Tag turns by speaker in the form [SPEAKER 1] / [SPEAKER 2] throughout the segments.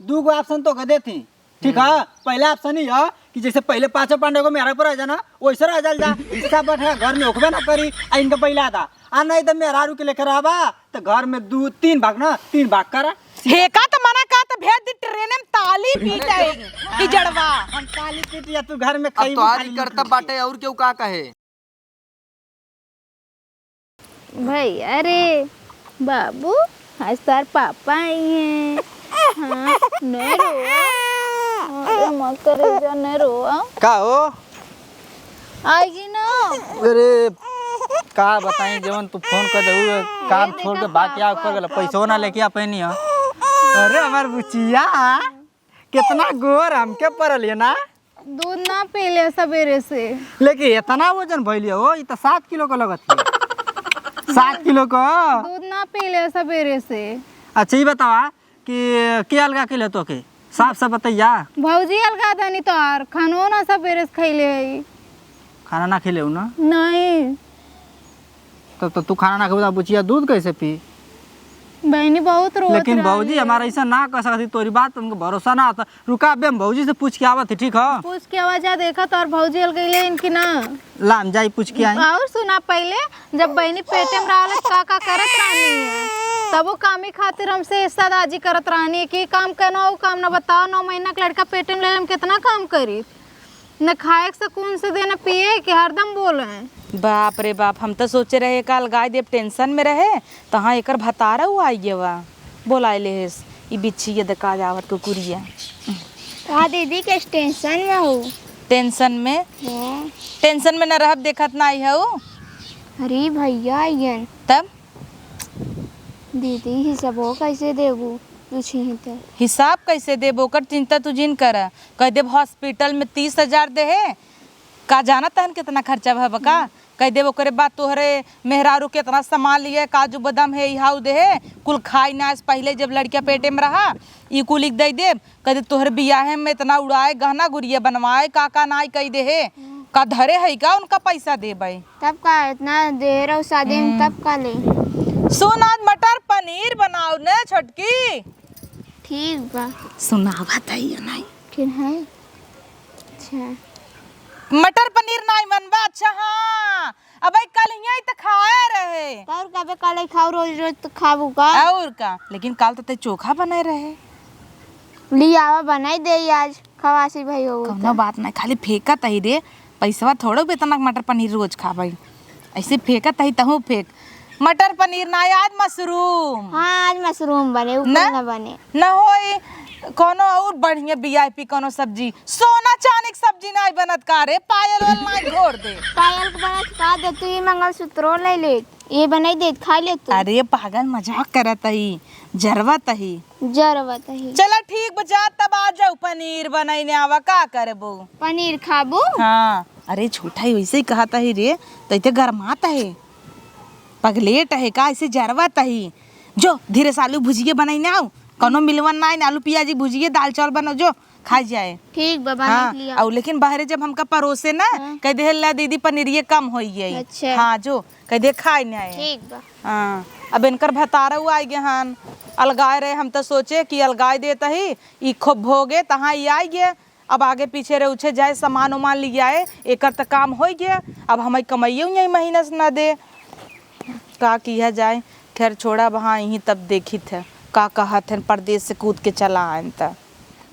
[SPEAKER 1] दो गो ऑप्शन तो गदे थी। ठीक है, पहला ऑप्शन ही है कि जैसे पहले पांचों पांडे को मेरा पर आ जाना वैसे रह जा हिस्सा बैठा घर में ओखबे ना करी आ इनका पहला था आ नहीं तो मेरा रू के लेकर आवा तो घर में दो तीन भाग ना तीन भाग करा
[SPEAKER 2] हेका तो मना का तो भेज दी ट्रेन में ताली पीटाएगी कि जड़वा
[SPEAKER 1] हम ताली पीट या तू घर में
[SPEAKER 3] अब
[SPEAKER 1] कई
[SPEAKER 3] तोहारी करतब बाटे और क्यों का कहे
[SPEAKER 4] भैया रे बाबू आज तार पापा आई हैं। हाँ, नहीं रोआ अरे मत करे जा नहीं रोआ
[SPEAKER 1] का हो
[SPEAKER 4] आएगी ना।
[SPEAKER 1] अरे का बताएं जवन तू फोन कर दे काम छोड़ के बाकी आ कर गला पैसा ना लेके आ पैनी है। अरे हमार बुचिया कितना गोर हमके परल है ना
[SPEAKER 4] दूध ना पी ले सवेरे से
[SPEAKER 1] लेकिन इतना वजन भइल हो ये तो 7 किलो का लगत है 7 किलो का
[SPEAKER 4] दूध ना पी ले सवेरे से।
[SPEAKER 1] अच्छा ये बतावा कि क्या अलगा के ले तो के साफ साफ बताइया
[SPEAKER 4] भौजी अलगा दनी तोर खानो ना सवेरे से खैले है
[SPEAKER 1] खाना ना खिले ना
[SPEAKER 4] नहीं
[SPEAKER 1] तो तू खाना ना खा बुचिया दूध कैसे पी
[SPEAKER 4] बहनी बहुत रोत
[SPEAKER 1] लेकिन
[SPEAKER 4] रही
[SPEAKER 1] भौजी
[SPEAKER 4] है।
[SPEAKER 1] हमारा ऐसा ना कर सकती तोरी बात तुमको भरोसा ना आता रुका अबे हम भौजी से पूछ के आवत है ठीक है
[SPEAKER 4] पूछ के आवाज देखा तो और भौजी अलगैले इनकी ना
[SPEAKER 1] लाम जाई पूछ के आई
[SPEAKER 4] और सुना पहले जब बहनी पेटे में रहल का करत रहनी है तब वो काम ही खातिर हमसे हिस्सा दाजी करत रहनी है कि काम करना वो काम ना बताओ 9 महीना का लड़का पेटे में ले हम कितना काम करी न खाए के सुकून से देना पिए कि हरदम बोल हैं।
[SPEAKER 2] बाप रे बाप हम तो सोचे रहे काल गाय देव टेंशन में रहे तहाँ एकर भतारा हुआ आई वा बोलाए ले ई बिच्छी ये दका जावत कुकुरिया
[SPEAKER 4] हाँ दीदी के टेंशन में हो
[SPEAKER 2] टेंशन में न रहब देखत ना आई है
[SPEAKER 4] अरे भैया आइयन
[SPEAKER 2] तब
[SPEAKER 4] दीदी हिसाब कैसे देबू पूछी तो
[SPEAKER 2] हिसाब कैसे देब ओकर चिंता तू जिन कर कह देब हॉस्पिटल में 30,000 दे है का जाना तहन कितना खर्चा भब का कह देब ओकरे बाद तोहरे मेहरारू कितना सामान लिए काजू बादाम है इहाउ दे है कुल खाई नाश पहले जब लड़किया पेटे में रहा ई कुल लिख दे देब कह दे तोहरे बियाहे में इतना उड़ाए गहना गुड़िया बनवाए का नाई कह दे है का धरे है का उनका पैसा दे भाई
[SPEAKER 4] तब का इतना देर और शादी में तब का ले
[SPEAKER 2] सुन आज मटर पनीर बनाओ न छोटकी
[SPEAKER 4] ठीक बा
[SPEAKER 2] सुना बताइए नहीं
[SPEAKER 4] ठीक है अच्छा
[SPEAKER 2] मटर पनीर नहीं बनवा अच्छा हाँ अब कल यही तो खाए रहे
[SPEAKER 4] और कबे काले खाओ रोज रोज तो खाबू का
[SPEAKER 2] और का लेकिन कल तो ते चोखा बनाए रहे
[SPEAKER 4] लियावा बनाई दे आज खवासी भाई हो
[SPEAKER 2] कौनो बात नहीं खाली फेंका तही रे पैसा थोड़ो बेतना मटर पनीर रोज खा भाई ऐसे फेंका तही तहु फेंक मटर पनीर ना आज मशरूम
[SPEAKER 4] हाँ आज मशरूम बने ऊपर ना बने
[SPEAKER 2] न होई कोनो और बढ़िया वीआईपी कोनो सब्जी सोना चांदी की सब्जी नहीं बनत का रे पायल वाल नहीं घोर दे
[SPEAKER 4] पायल को बना खा दे तू ये मंगलसूत्र ले ले ये बनाई दे खा ले तू
[SPEAKER 2] अरे पागल मजाक करत ही जरवा तही
[SPEAKER 4] जरवत है
[SPEAKER 2] चला ठीक बचा तब आ जाओ पनीर बनाईने आवा का करबो
[SPEAKER 4] पनीर खाबू
[SPEAKER 2] हाँ अरे छोटा ही वैसे ही कहता ही रे तो इतने गरमाता है पगलेट है का ऐसे जरवाता ही जो धीरे से आलू भुजिए बनाईने आओ कोनो मिलवन ना आलू प्याजी भुजिए दाल चावल बनाओ जो खा जाए
[SPEAKER 4] ठीक बाबा
[SPEAKER 2] हाँ
[SPEAKER 4] लिया
[SPEAKER 2] और लेकिन बाहरे जब हमका परोसे ना कह दे ला दीदी पनीर ये कम हो गई
[SPEAKER 4] अच्छा।
[SPEAKER 2] हाँ जो कह दे खाए ना
[SPEAKER 4] ठीक बा
[SPEAKER 2] हाँ अब इनकर भतारा हुआ आई गहन अलगाए रहे हम तो सोचे कि अलगाए देता ही ई खूब भोगे तहाँ ही आई गए अब आगे पीछे रहे उछे जाए सामान उमान ले आए एकर तो काम हो गया अब हमें कमाइए यही महीना से ना दे का किया जाए खैर छोड़ा वहाँ यहीं तब देखी थे का कहत है परदेश से कूद के चला आए त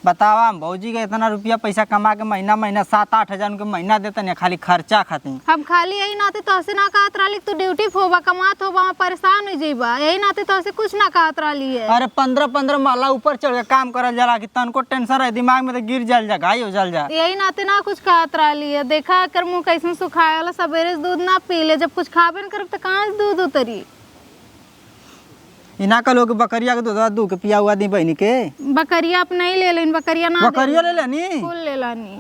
[SPEAKER 1] बतावा हम भौजी का इतना रुपया पैसा कमा के महीना 7-8 हजार उनके महीना देते नहीं खाली खर्चा खाते
[SPEAKER 4] हम खाली यही नाते तोसे ना कहत रही तू ड्यूटी होबा कमात होबा वहाँ परेशान हो जाइबा यही नाते तोसे कुछ ना कहत रही है
[SPEAKER 1] अरे 15-15 माला ऊपर चढ़ के काम करल जाला कि तनको टेंशन रहे दिमाग में तो गिर जल जा घाई हो जल जा
[SPEAKER 4] यही नाते ना कुछ कहत रही है देखा कर मुँह कैसे सुखाया सवेरे से दूध ना पी ले जब कुछ खाबे न करब तो कहाँ से दूध उतरी
[SPEAKER 1] इना का लोग बकरिया के दूध दू के पिया हुआ दी बहनी के
[SPEAKER 4] बकरिया अपना ही ले लेन बकरिया ना
[SPEAKER 1] बकरिया ले लेनी
[SPEAKER 4] फूल ले लानी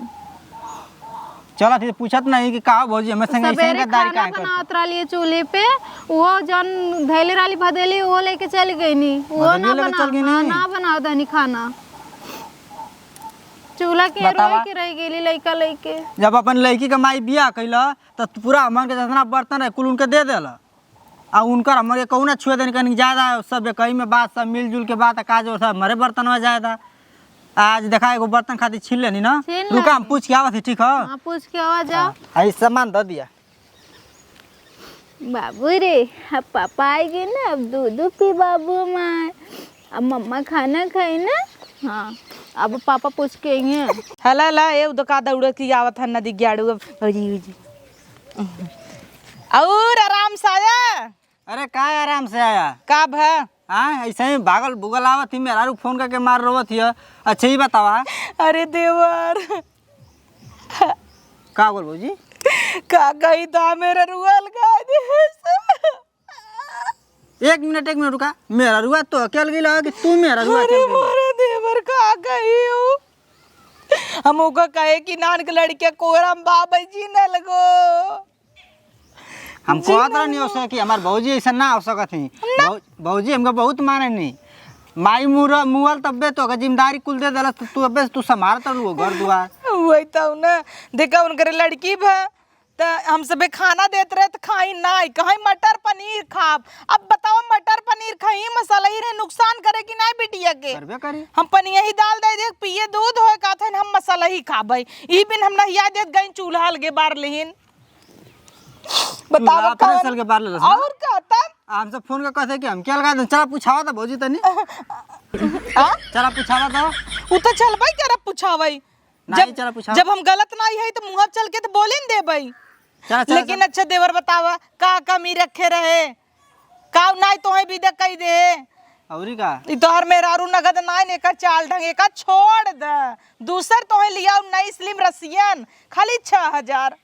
[SPEAKER 1] चला थी पूछत नहीं कि का भौजी हमें संग ऐसे
[SPEAKER 4] सवेरे
[SPEAKER 1] गद्दारी
[SPEAKER 4] खाना
[SPEAKER 1] काहे कर
[SPEAKER 4] बनावत रही चूल्हे पे वो जन धैले वाली भदेली वो लेके चल गई नी वो ना
[SPEAKER 1] भदेली लेके चल गई
[SPEAKER 4] बना
[SPEAKER 1] नी?
[SPEAKER 4] ना बना दनी खाना चूल्हा के रोई के रह गेली लइका लइके
[SPEAKER 1] जब अपन लड़की के माई बियाह कैला तो पूरा हमन के जितना बर्तन है कुल उनके दे देला आ उनकर हमर के कहू ना छुए देनी कहीं ज्यादा सब कहीं में बात सब मिलजुल के बात काज और सब हमारे बर्तन में ज्यादा आज देखा एगो बर्तन खातिर छीन लेनी ना।
[SPEAKER 4] छीन
[SPEAKER 1] रुका हम पूछ के आवत है, ठीक है?
[SPEAKER 4] हाँ पूछ के आवा जाओ।
[SPEAKER 1] आई सामान दे दिया।
[SPEAKER 4] बाबू रे अब पापा आएंगे ना, अब दूध पी बाबू माँ, अब मम्मा खाना खाए ना। हाँ अब पापा पूछ के आएंगे।
[SPEAKER 2] हला ला ए उदका दौड़ की आवत है नदी ग्याड़ू जी और आराम से आया।
[SPEAKER 1] अरे का आराम से आया
[SPEAKER 2] का भ
[SPEAKER 1] हाँ ऐसे ही भागल भूगल आवत ही, मेरा फोन करके मार रोवत हिय। अच्छा ही बतावा
[SPEAKER 2] अरे देवर
[SPEAKER 1] का बोल भौजी?
[SPEAKER 2] का कही था मेरा रुआल का
[SPEAKER 1] एक मिनट रुका। मेरा रुआ तो अकेल गई लगा कि तू मेरा रुआ
[SPEAKER 2] अरे मोरे देवर का कही हो हम ओका कहे कि नान के लड़के कोरम बाबा जी न लगो।
[SPEAKER 1] हम कहत नहीं हो सके कि हमार भौजी ऐसा ना हो सकत ही। भौजी हमको बहुत माने नहीं। माई मुअल तब्बे तो जिम्मेदारी कुल दे देलस, तो तू अबे तू संभालत रहलू घर दुआर।
[SPEAKER 2] वही तो ना देखा उनकर लड़की भा तो हम सबे खाना देते रहे तो खाई ना कहीं मटर पनीर खाब। अब बताओ मटर पनीर खाई मसाला ही रहे नुकसान करे कि नहीं बिटिया के?
[SPEAKER 1] करबे करी।
[SPEAKER 2] हम पनिया ही डाल दे देख पिए दूध होए का था हम मसाला ही खाबै। ई बिन हम नहीं याद गई चूल्हा अलगे बार लेहिन। बताओ
[SPEAKER 1] अपने साल के बार ले लस ना?
[SPEAKER 2] और का तब
[SPEAKER 1] हमसे फोन कर कहते कि हम क्या लगा दे। चला पूछावा था भौजी तनी। चला पूछावा था।
[SPEAKER 2] उ तो चल भाई कर पूछावई
[SPEAKER 1] नहीं चला पूछावा।
[SPEAKER 2] जब हम गलत नहीं है तो मुंह चल के तो बोले न दे भाई।
[SPEAKER 1] चला चला
[SPEAKER 2] लेकिन अच्छा देवर बतावा का कमी रखे रहे का नहीं तो है विदा कही दे।
[SPEAKER 1] औरी का
[SPEAKER 2] ई तोहर मेहरारू नगद नाइन एका चाल ढंग एका छोड़ द दूसर तो है लिया नई स्लिम रसियन खाली 6000।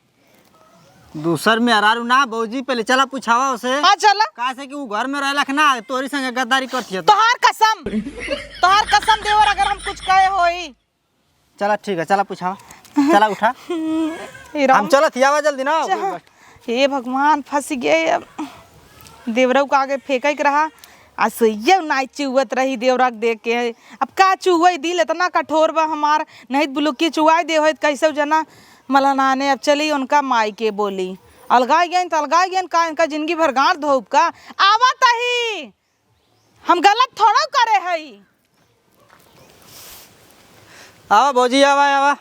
[SPEAKER 1] दूसर में हरारू ना भौजी पहले चला पूछावा उसे।
[SPEAKER 2] हाँ चला
[SPEAKER 1] का से कि वो घर में रहलक ना तोरी संगे गद्दारी करती।
[SPEAKER 2] तोहार कसम देवर अगर हम कुछ कहे होई।
[SPEAKER 1] चला ठीक है चला पूछावा। चला उठा हम चलत हियावा जल्दी ना।
[SPEAKER 2] हे भगवान फंस गए। अब देवरऊ का आगे फेंक के रहा आ सैया नाई चुवत रही देवरा के देख के। अब का चुवई दिल इतना कठोर बा हमार नहीं बुलुकी चुवाई दे हो कैसे जना मलनाने। अब चली उनका माई के बोली अलगाई गई तो अलगाई गई का इनका जिंदगी भर गांठ धोप का आवत ही हम गलत थोड़ा करे हई।
[SPEAKER 1] आवा भौजी आवा आवा।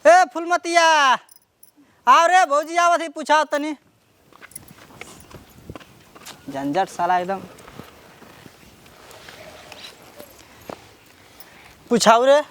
[SPEAKER 1] ए फुलमतिया आओ रे भौजी आवा थी पूछाओ तनी। झंझट साला एकदम। पूछाओ रे।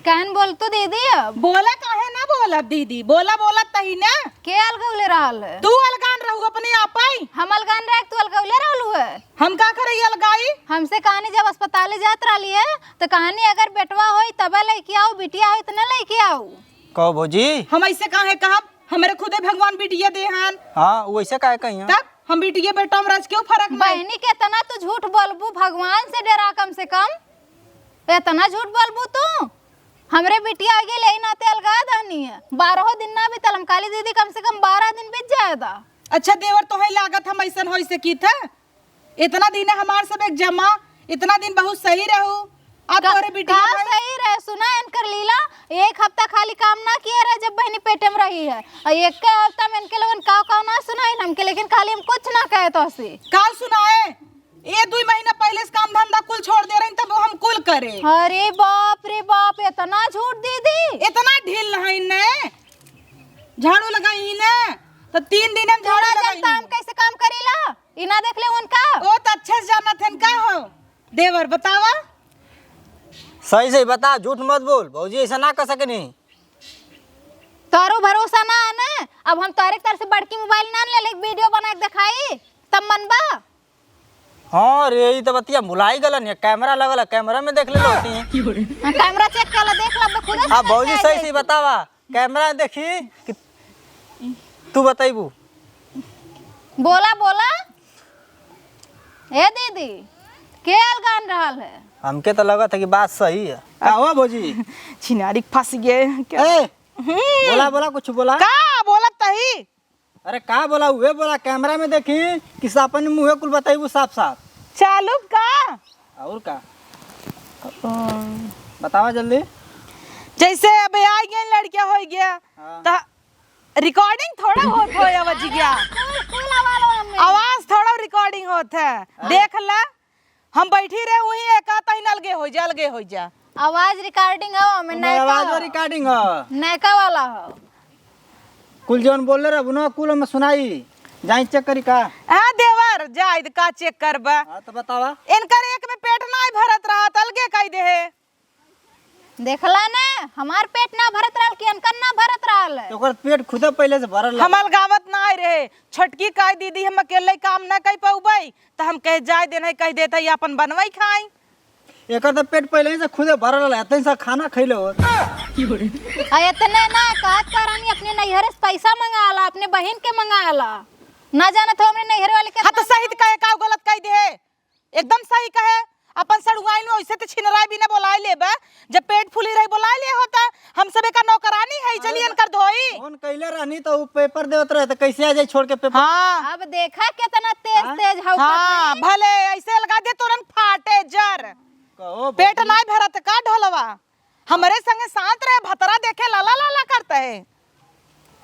[SPEAKER 4] कहन बोल तो दीदी अब
[SPEAKER 2] बोला काहे ना बोला दीदी बोला बोला तही ना
[SPEAKER 4] के अलगौले रहल है?
[SPEAKER 2] तू अलगान रहू अपने आप आई।
[SPEAKER 4] हम अलगान रह तू अलगौले रहलू है?
[SPEAKER 2] हम का करे अलगाई?
[SPEAKER 4] हमसे कहानी जब अस्पताल जात रही है तो कहानी अगर बेटवा होई तब लेके आओ, बिटिया होई तो न लेके आओ।
[SPEAKER 1] कहो भौजी
[SPEAKER 2] हम ऐसे काहे कहब? हमारे खुदे भगवान बिटिया देहन
[SPEAKER 1] हाँ वैसे काहे कही।
[SPEAKER 2] तब हम बिटिया बेटा में राज क्यों फर्क नहीं?
[SPEAKER 4] बहनी के इतना तू झूठ बोलबू, भगवान से डरा कम से कम इतना झूठ बोलबू तू। हमरे बिटिया आगे ले नाते अलगा दानी है 12 दिन ना भी तलम काली दीदी कम से कम 12 दिन बीत जाएगा।
[SPEAKER 2] अच्छा देवर तो है लागत हम ऐसा हो से की था इतना दिन हमार सब एक जमा इतना दिन बहुत सही रहू। अब तोरे बिटिया
[SPEAKER 4] का सही रहे सुना इनकर लीला। एक हफ्ता खाली काम ना किया रहे जब बहनी पेटे में रही है और एक के हफ्ता में इनके लोगन का ना सुनाई हमके, लेकिन खाली हम कुछ ना कहे तो से
[SPEAKER 2] काल सुनाए। ये 2 महीना पहले से काम धंधा कुल छोड़ दे रहे तब हम कुल करे।
[SPEAKER 4] अरे बाप रे बाप इतना झूठ दीदी।
[SPEAKER 2] इतना ढील नहीं ने झाड़ू लगाई ने तो 3 दिन हम झाड़ू लगाई।
[SPEAKER 4] हम कैसे काम करेला इना देख ले उनका।
[SPEAKER 2] ओ तो अच्छे से जाना थे का हो देवर बतावा।
[SPEAKER 1] सही सही बता झूठ मत बोल। भौजी ऐसा ना कर सके नहीं।
[SPEAKER 4] तारो भरोसा ना है ना। अब हम तारे तरह से बड़की मोबाइल ना ले ले वीडियो बना के दिखाई तब मनबा।
[SPEAKER 1] हाँ रे ये तो बतिया भुलाई गलन है। कैमरा लगल है कैमरा में देख ले होती है।
[SPEAKER 4] कैमरा चेक कर ला देख ला खुद से।
[SPEAKER 1] हाँ भौजी सही सही बतावा कैमरा देखी कि तू बताइबू।
[SPEAKER 4] बोला बोला ए दीदी के अलगान रहल है?
[SPEAKER 1] हमके तो लगा था कि बात सही है। का हुआ भौजी?
[SPEAKER 2] छिनारी फंस गए क्या?
[SPEAKER 1] ए बोला बोला कुछ बोला।
[SPEAKER 2] का बोला तही?
[SPEAKER 1] अरे का बोला हुए बोला कैमरा में देखी कि अपन मुँह कुल बताइबू साफ साफ।
[SPEAKER 2] चालू का
[SPEAKER 1] और का बतावा जल्दी।
[SPEAKER 2] जैसे अब आ गया लड़किया हो गया
[SPEAKER 1] हाँ।
[SPEAKER 2] तो रिकॉर्डिंग थोड़ा होत हो आवाज गया आवाज थोड़ा रिकॉर्डिंग होत है। देख ला हम बैठी रहे वही एक आता ही अलगे हो जा।
[SPEAKER 4] आवाज रिकॉर्डिंग हो में
[SPEAKER 1] मैं आवाज और रिकॉर्डिंग हो
[SPEAKER 4] नैका वाला हो।
[SPEAKER 1] कुल जौन बोल रहे ना कुल में सुनाई जाई चेक करी का।
[SPEAKER 2] हाँ देवर जायद का चेक करबा।
[SPEAKER 1] हाँ तो बतावा।
[SPEAKER 2] इनकर एक में पेट नहीं भरत रहा अलगे कह दे है।
[SPEAKER 4] देखला ने हमार पेट ना भरत रहल कि अनकन ना भरत रहल।
[SPEAKER 1] तो ओकर पेट खुदे पहले से भरल
[SPEAKER 2] हमल गावत ना आए रहे छोटकी कह दीदी हम अकेले काम ना कर पाऊबई तो हम कह जाए देना कह देता अपन बनवाई खाई।
[SPEAKER 1] एकर तो पेट पहले से खुदे भरल है इतने सा खाना खइले हो।
[SPEAKER 4] इतने ना कहत करानी अपने नैहर से पैसा मंगाला अपने बहन के मंगाला ना जाना तो हमने नैहर वाले के।
[SPEAKER 2] हाँ तो सही कहे का गलत कह दे एकदम सही कहे अपन सड़ुआई में वैसे तो छिनराई भी ना बोलाए लेबे जब पेट फूली रही बोलाए ले होता हम सबे का नौकरानी है चलिए कर धोई।
[SPEAKER 1] फोन कइले रहनी तो उ पेपर देवत रहे तो कैसे आ जाए छोड़ के पेपर।
[SPEAKER 2] हाँ
[SPEAKER 4] अब देखा कितना तेज तेज हौकत
[SPEAKER 2] हाँ भले ऐसे लगा दे तुरंत फाटे जर
[SPEAKER 1] कहो
[SPEAKER 2] पेट नहीं भरत का ढोलवा हमारे संगे शांत रहे भतरा देखे लाला लाला करता है।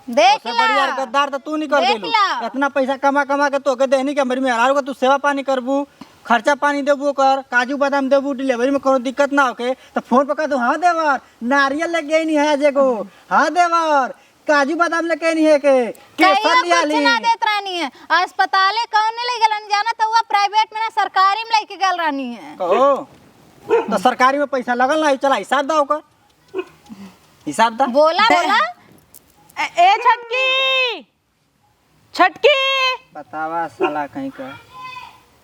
[SPEAKER 4] देख
[SPEAKER 1] सबसे बढ़िया गद्दार तो तू नहीं कर
[SPEAKER 4] देख
[SPEAKER 1] देलू।
[SPEAKER 4] ला।
[SPEAKER 1] इतना पैसा कमा कमा के तो के देनी के मेरी मेहरारू का तू सेवा पानी करबू खर्चा पानी देबू कर काजू बादाम देबू डिलीवरी में कोनो दिक्कत ना होके तो फोन पर कह दू हाँ देवर नारियल लेके नहीं है जेगो हाँ देवर काजू बादाम लेके नहीं है के केसर लिया ली।
[SPEAKER 4] कुछ ना देत रानी है अस्पताले कौन ले गलन जाना तो वो प्राइवेट में ना सरकारी में लेके गल रानी है।
[SPEAKER 1] कहो तो सरकारी में पैसा लगल ना चला हिसाब दा ओकर हिसाब दा।
[SPEAKER 4] बोला बोला
[SPEAKER 2] ए छटकी
[SPEAKER 1] बतावा साला कहीं का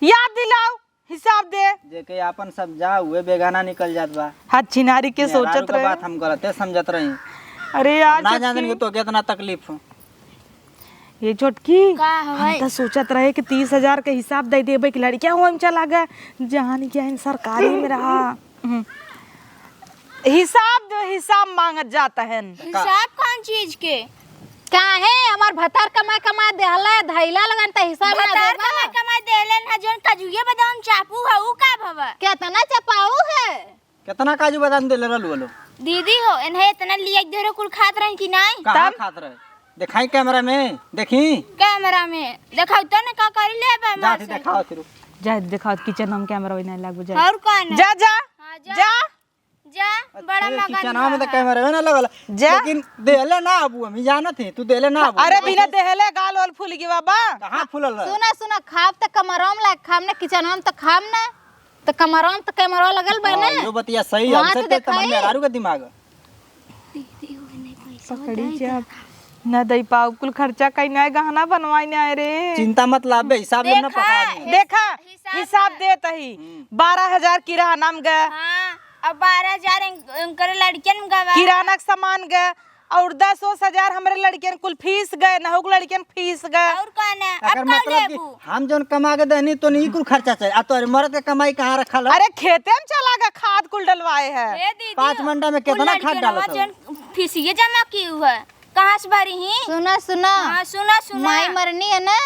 [SPEAKER 2] याद दिलाओ हिसाब दे
[SPEAKER 1] जेके अपन सब जा हुए बेगाना निकल जात बा।
[SPEAKER 2] हाथ छिनारी के
[SPEAKER 1] मेहरारू
[SPEAKER 2] सोचत
[SPEAKER 1] का
[SPEAKER 2] रहे
[SPEAKER 1] बात हम गलते समझत रही।
[SPEAKER 2] अरे यार
[SPEAKER 1] ना जान तो कितना तकलीफ हो।
[SPEAKER 2] ये छोटकी हम तो सोचत रहे कि 30,000 के हिसाब दे देबे कि लड़कियां हुआ में चला गया जान क्या इन सरकारी में रहा। हिसाब मांगत जाता है।
[SPEAKER 5] हिसाब कौन चीज के
[SPEAKER 4] काहे हमार भतार कमा कमा देहला धैला लगन त हिसाब ना
[SPEAKER 5] बता
[SPEAKER 4] देबा
[SPEAKER 5] कमा देले ना जोन काजुए बादाम चापू है ऊ का भव
[SPEAKER 4] कितना चपाऊ है।
[SPEAKER 1] कितना काजू बादाम देले रहलू वालो
[SPEAKER 5] दीदी हो इन्हें इतना लिया धरे कुल खात रही कि नहीं
[SPEAKER 1] कहाँ खात रहे दिखाई कैमरा में देखी
[SPEAKER 5] कैमरा में दिखाओ तो ना का कर ले बा
[SPEAKER 1] जा दिखाओ फिर
[SPEAKER 2] जा दिखाओ किचन में कैमरा नहीं लागू जा
[SPEAKER 5] और कौन
[SPEAKER 2] जा जा
[SPEAKER 5] हाँ,
[SPEAKER 2] जा
[SPEAKER 5] जा बड़ा मगन
[SPEAKER 1] किचन में तो कैमरा में ना लगल
[SPEAKER 2] जा।
[SPEAKER 1] लेकिन देले ना अबू हम जानत है तू देले ना अबू।
[SPEAKER 2] अरे बिना देहले गाल वाल फूल गई बाबा
[SPEAKER 1] कहाँ फूलल रहे
[SPEAKER 4] सुना सुना खाब त कमरम ला खाम ना किचन में त खाम ना त कमरम त कैमरा लगल बा ना
[SPEAKER 1] यो बतिया सही
[SPEAKER 4] वहाँ
[SPEAKER 1] हमसे
[SPEAKER 4] तो
[SPEAKER 1] ते
[SPEAKER 4] दिखाई।
[SPEAKER 1] तमन्ना मेहरारू का दिमाग
[SPEAKER 2] पकड़ी जा न दई पाऊ कुल खर्चा कहीं ना गहना बनवाई ना रे
[SPEAKER 1] चिंता मत लाबे हिसाब ले ना पका दी।
[SPEAKER 2] देखा हिसाब देता ही 12,000 किराना में गए
[SPEAKER 5] हाँ अब 12,000 उनकर लड़कियन गवा
[SPEAKER 2] किराना का सामान गए और 10,000 हमारे लड़कियन कुल फीस गए नहुक लड़कियन फीस गए
[SPEAKER 5] और कौन है
[SPEAKER 1] अगर
[SPEAKER 5] अब का
[SPEAKER 1] मतलब कि
[SPEAKER 5] लेबू
[SPEAKER 1] हम जोन कमा के देनी तो नहीं कुल खर्चा चाहिए आ तो मर्द के कमाई कहाँ रखल है।
[SPEAKER 2] अरे खेते में चला गया खाद कुल डलवाए है
[SPEAKER 5] ए दीदी
[SPEAKER 1] 5 मंडा में कितना खाद डालत हो।
[SPEAKER 5] जोन फीसिए जमा की हुआ कहां से भरी ही
[SPEAKER 4] सुना सुना
[SPEAKER 5] हां सुना सुना
[SPEAKER 4] माई मरनी है ना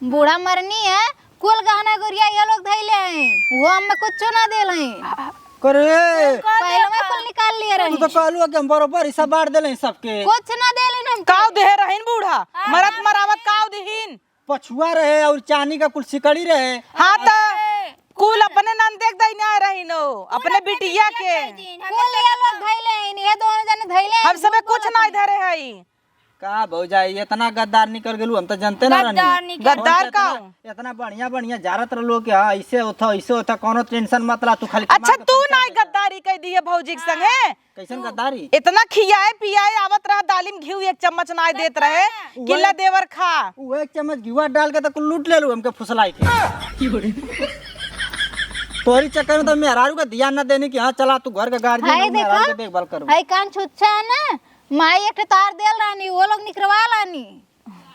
[SPEAKER 4] बूढ़ा मरनी है कुल गहना गुड़िया ये लोग धैले हैं वो हमें कुछ ना देले हैं
[SPEAKER 1] करे
[SPEAKER 4] पहले में कुल निकाल लिए
[SPEAKER 1] तू
[SPEAKER 4] रही
[SPEAKER 1] तो कहलू कि हम बरोबर हिसाब बांट देले सबके
[SPEAKER 4] कुछ ना देले हम
[SPEAKER 2] काव देह रहीन बूढ़ा मरत मरावत काव देहीन
[SPEAKER 1] पछुआ रहे और चांदी का कुल सिकड़ी रहे।
[SPEAKER 2] हाँ तो कुल अपने नंदेक दई ना रहीनो अपने बिटिया के
[SPEAKER 4] कुल ये लोग धैले हैं ये दोनों जने धैले हैं
[SPEAKER 2] हम सबे कुछ नहीं धरे हई
[SPEAKER 1] का भौजाई इतना गद्दार निकल गेलू हम तो जानते ना रहनी।
[SPEAKER 2] गद्दार का
[SPEAKER 1] इतना बढ़िया बढ़िया जारत रहलो कि हाँ ऐसे होता कोनो टेंशन मत ला तू खाली
[SPEAKER 2] अच्छा
[SPEAKER 1] कमा के
[SPEAKER 2] तू
[SPEAKER 1] पैसा
[SPEAKER 2] नहीं
[SPEAKER 1] दे।
[SPEAKER 2] गद्दारी कह दी है भौजी के संगे
[SPEAKER 1] कैसन गद्दारी
[SPEAKER 2] इतना खियाए पियाए आवत रहा दालिम घी एक चम्मच ना देत रहे किला देवर खा
[SPEAKER 1] वो 1 चम्मच घिवा डाल के तो कुल लूट ले लू हमके फुसलाई के तोरी चक्कर में तो मेहरारू का ध्यान न देने की हाँ चला तू घर का गार्जियन
[SPEAKER 4] हाय
[SPEAKER 1] हो, मेहरारू
[SPEAKER 4] देखा
[SPEAKER 1] के देखभाल करो।
[SPEAKER 4] हाय कान छुच्छा है ना माई एक तार देल रानी वो लोग निकलवा लानी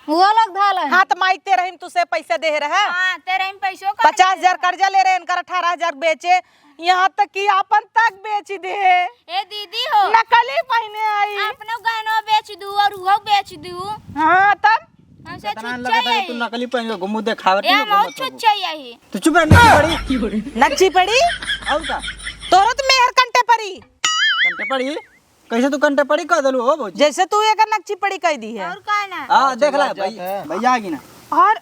[SPEAKER 4] वो लोग धालन
[SPEAKER 2] हाँ तो माइते रहीम तुसे पैसे दे रहे
[SPEAKER 5] हां तेरे में पैसों का
[SPEAKER 2] 50,000 कर्जा ले रहे इनकर 18,000 बेचे यहाँ तक कि अपन तक बेच दे
[SPEAKER 5] ए दीदी हो
[SPEAKER 2] नकली पहने आई
[SPEAKER 5] अपनो गहनो बेच दू और वो बेच दू
[SPEAKER 2] हाँ तब
[SPEAKER 5] हमसे
[SPEAKER 1] कितना
[SPEAKER 5] छुच्छा
[SPEAKER 1] लगता है तू नकली पहन के घुमू देखावट
[SPEAKER 5] ए
[SPEAKER 1] नहीं
[SPEAKER 5] मौत
[SPEAKER 1] घूमत हो।
[SPEAKER 5] छुच्छा यही
[SPEAKER 1] तू चुप रह नहीं पड़ी
[SPEAKER 2] नच्ची पड़ी
[SPEAKER 1] और का
[SPEAKER 2] तोरो तो मेहर कंटे पड़ी
[SPEAKER 1] कंटे पड़ी कैसे तू कंटे पड़ी कह दलू हो भौजी।
[SPEAKER 2] जैसे तू एक नच्ची पड़ी कह दी है
[SPEAKER 5] और कौन है
[SPEAKER 1] हाँ देख ला भैया आ गई ना
[SPEAKER 2] और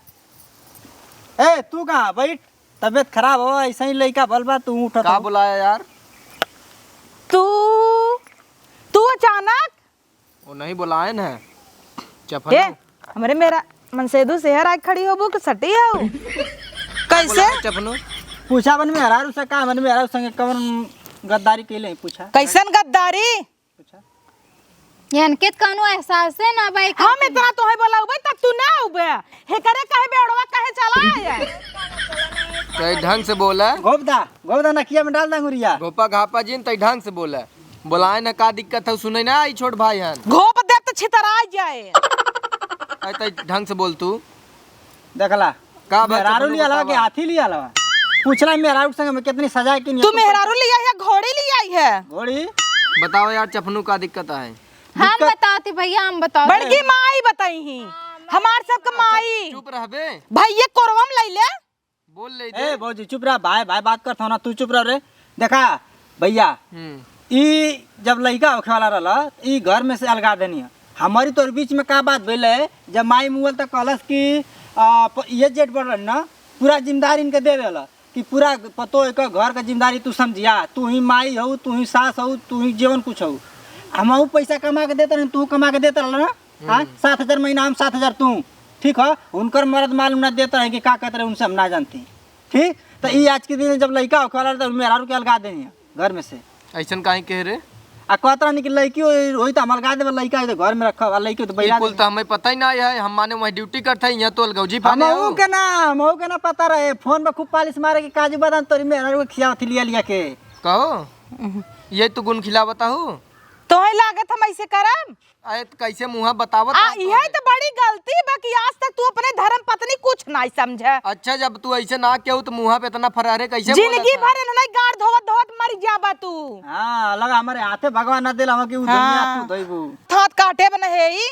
[SPEAKER 1] ए तू कहाँ बैठ तबीयत खराब हो ऐसा ही लड़का भल बा तू उठत
[SPEAKER 3] का
[SPEAKER 1] हो।
[SPEAKER 3] बुलाया यार?
[SPEAKER 2] तू तू अचानक
[SPEAKER 3] वो नहीं बुलाए ना
[SPEAKER 2] ए
[SPEAKER 3] चपन
[SPEAKER 2] हमरे मेरा मनसेदू शहर आके खड़ी हो बुक सटी हो कैसे
[SPEAKER 3] चपनो
[SPEAKER 1] पूछा बन में हरारू से का मन में हरारू संगे कवन गद्दारी कैले पूछा
[SPEAKER 2] कैसन गद्दारी
[SPEAKER 1] पूछा
[SPEAKER 4] यानकेत कानो एहसास है ना भाई
[SPEAKER 2] हम इतना तोहे बोला उबे तब तू ना उबे हे करे कहे बेड़वा कहे चला है
[SPEAKER 3] तय ढंग से बोला
[SPEAKER 1] गोबदा नकिया में डाल दा गुरिया
[SPEAKER 3] गोपा घापा जिन तय ढंग से बोला बुलाए ना का दिक्कत है सुने ना आई छोट भाई हन
[SPEAKER 2] घोप दे तो छितरा जाए
[SPEAKER 3] आई तय ढंग से बोल तू
[SPEAKER 1] देखला
[SPEAKER 3] का बात
[SPEAKER 1] मेहरारू
[SPEAKER 3] चपनो
[SPEAKER 1] लिया लवा के
[SPEAKER 3] बतावा।
[SPEAKER 1] हाथी लिया लवा पूछला मेहरारू संगे में कितनी सजा की
[SPEAKER 2] तू मेहरारू लिया है घोड़ी लिया है
[SPEAKER 1] घोड़ी
[SPEAKER 3] बताओ यार चपनू का दिक्कत है?
[SPEAKER 4] हम बताती भैया हम बताओ
[SPEAKER 2] बड़की माई बताई ही हमार सबके माई
[SPEAKER 3] चुप रहबे
[SPEAKER 2] भैया कोरवम ले ले
[SPEAKER 3] बोल ले
[SPEAKER 1] ए भौजी चुप रह भाई भाई बात करत हो ना तू चुप रह रे देखा भैया ई जब लड़का होखे वाला रहला ई घर में से अलगा देनी है हमारी तोर बीच में का बात भइल है जब माई मुगल तक कहलस कि ये जेट बढ़ रही ना पूरा जिम्मेदारी इनके दे देला कि पूरा पतो एक घर का जिम्मेदारी तू समझिया तू ही माई हो तू ही सास हो तू ही जीवन कुछ हो हम पैसा कमा के देते रहे तू कमा के देता रहा ना हाँ 7,000 महीना हम 7,000 तू ठीक है उनकर मर्द मालूम ना देते रहे कि का कहते रहे उनसे हम ना जानती ठीक तो ये आज के दिन जब लड़का होखे वाला तो मेहरारू के अलगा देनी है घर में से
[SPEAKER 3] ऐसन काहे कह रे?
[SPEAKER 1] आ कहत रहा कि लड़की होई तो हम अलगा देवे लड़का है तो घर में रखा लड़की तो बैला
[SPEAKER 3] बिल्कुल तो हमें पता ही ना है हम माने वही ड्यूटी करते हैं यहाँ तो अलगौजी पाने
[SPEAKER 1] हमहू के ना पता रहे फोन में खूब पालिश मारे कि काजू बादाम तोरी मेहरारू के खियावती लिया लिया के
[SPEAKER 3] कहो ये तो गुण खिला बताओ
[SPEAKER 2] तोहे लागत हम ऐसे करम
[SPEAKER 3] अरे तो कैसे मुँह बतावत
[SPEAKER 2] आ
[SPEAKER 3] है तो?
[SPEAKER 2] यही तो बड़ी गलती बा कि आज तक तू अपने धर्म पत्नी कुछ नहीं समझे
[SPEAKER 3] अच्छा जब तू ऐसे ना कहू तो मुँह पे इतना फरारे कैसे
[SPEAKER 2] जिंदगी
[SPEAKER 3] बोलत है?
[SPEAKER 2] भर नहीं गाड़ धोवत धोवत मर जाबा तू
[SPEAKER 1] हाँ लगा हमारे हाथे भगवान ना दिला कि
[SPEAKER 2] हाँ।
[SPEAKER 1] तू धोइबू
[SPEAKER 2] थात काटे बन है ही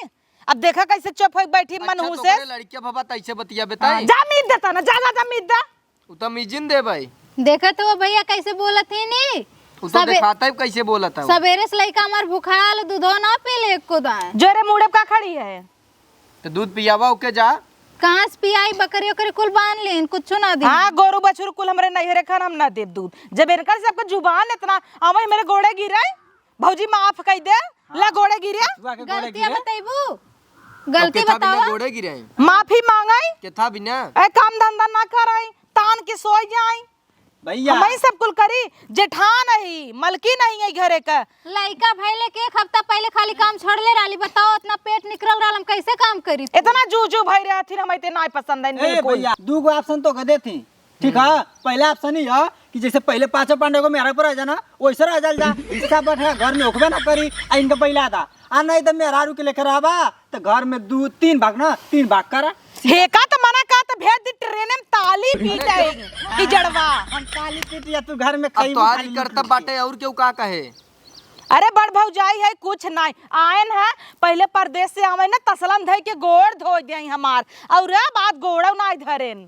[SPEAKER 2] अब देखा कैसे चुप हो बैठी
[SPEAKER 3] अच्छा,
[SPEAKER 2] मनहू
[SPEAKER 3] तो
[SPEAKER 2] से
[SPEAKER 3] ओकरे लड़किया बाबा तैसे बतिया बताई
[SPEAKER 2] जा मीत देता ना जा मीत दे
[SPEAKER 3] उ तो मिजिन दे भाई
[SPEAKER 4] देखा तो वो भैया कैसे बोला थी नी
[SPEAKER 3] उ तो दिखाता है कैसे बोला था वो।
[SPEAKER 4] सवेरे से लड़का हमार भूखाल दूधो ना पीले को दाए
[SPEAKER 2] जोरे मुड़े का खड़ी है
[SPEAKER 3] तो दूध पियावा ओके जा
[SPEAKER 4] कहाँ से पियाई बकरी ओकरी कुल बांध लेन कुछ ना दी
[SPEAKER 2] हाँ गोरू बछरू कुल हमरे नैहरे खान हम ना दे दूध जब इनकर सबका जुबान इतना आवे मेरे गोड़े गिरे भौजी माफ कह दे ला गोड़े गिरे
[SPEAKER 4] गलतियां बताइबू गलती
[SPEAKER 3] केथा बिना
[SPEAKER 4] बतावा
[SPEAKER 3] गोड़े गिरे
[SPEAKER 2] माफी मांगाई
[SPEAKER 3] के था बिना
[SPEAKER 2] ए काम धंधा ना कराई तान के सोई जाई
[SPEAKER 1] भैया
[SPEAKER 2] हम सब कुल करी जेठान नहीं मलकी नहीं है घरे का
[SPEAKER 4] लड़का भइले के एक हफ्ता पहले खाली काम छोड़ ले राली बताओ इतना पेट निकल रहा हम कैसे काम करी
[SPEAKER 2] इतना जूजू भई रहा थी हम इतने नहीं पसंद है
[SPEAKER 1] ए
[SPEAKER 2] बिल्कुल
[SPEAKER 1] भैया दू गो ऑप्शन तो दे थी ठीक है पहला ऑप्शन ही है कि जैसे पहले पांचों पांडे को मेहरा पर आ जाना वैसे रह जा हिस्सा बैठा घर में होकबे ना करी आ इनका पहला था आ नहीं तो मेहरारू के लेकर आवा तो घर में 2-3 भाग ना 3 भाग करा
[SPEAKER 2] हेका तो मना का तो भेज दी ट्रेन में ताली पीटे की जड़वा
[SPEAKER 1] हम काली पीटिया तू घर में
[SPEAKER 3] अब
[SPEAKER 1] खाई
[SPEAKER 3] तो आज करता बाटे और क्यों का कहे
[SPEAKER 2] अरे बड़ भौजाई है कुछ नहीं आयन है पहले परदेश से आवे ना तसलन धई के गोड़ धो दे हमार और बात गोड़ा ना धरेन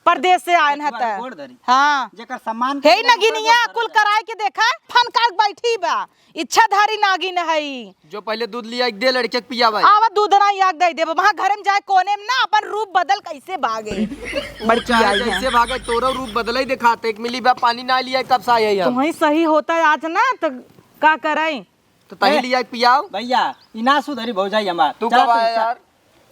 [SPEAKER 2] परदेश से आयन है त
[SPEAKER 1] गोड़ धरी
[SPEAKER 2] हां
[SPEAKER 1] जेकर सम्मान
[SPEAKER 2] हे नगिनिया कुल कराए के देखा फनकार बैठी बा इच्छाधारी नागिन है
[SPEAKER 3] जो पहले दूध लिया एक दे लड़के के पियावा
[SPEAKER 2] आवा दूधना याद दे दे वहां घर में जाए कोने में ना अपन रूप बदल कैसे भागे बड़की
[SPEAKER 3] चाहे
[SPEAKER 2] आई है
[SPEAKER 3] जैसे भागे तोरो रूप बदला ही दिखाते एक मिली बा पानी ना लिया कब से आया यहाँ
[SPEAKER 2] तुम्हें सही होता है आज ना तो का कराई
[SPEAKER 3] तो तही लिया पियाओ
[SPEAKER 1] भैया इना सुधरी भौजाई हमार
[SPEAKER 3] तू
[SPEAKER 1] चला
[SPEAKER 3] कब आया यार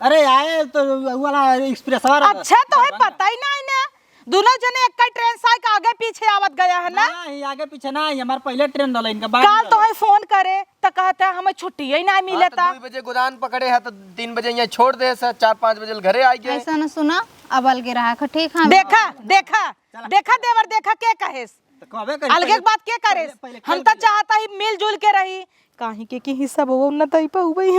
[SPEAKER 1] अरे आए तो वाला एक्सप्रेस
[SPEAKER 2] अच्छा तो है पता ही नहीं ना दोनों जने एक ट्रेन से के आगे पीछे आवत गया है ना
[SPEAKER 1] नहीं आगे पीछे ना हमार पहले ट्रेन डाला इनका बाद
[SPEAKER 2] काल तो है फोन करे तो कहता है हमें छुट्टी ही नहीं मिलता
[SPEAKER 3] 2 बजे गोदान पकड़े है तो 3 बजे यहाँ छोड़ दे 4-5 बजे घरे आ गए
[SPEAKER 4] ऐसा ना सुना अब अलगे रहा खा ठीक है
[SPEAKER 2] देखा देखा देखा देवर देखा के कहेस
[SPEAKER 1] तो कहबे करी
[SPEAKER 2] अलगे बात के करे
[SPEAKER 1] पहले
[SPEAKER 2] हम तो चाहता ही मिलजुल के रही काहे के हिस्सा वो न तई पाउबई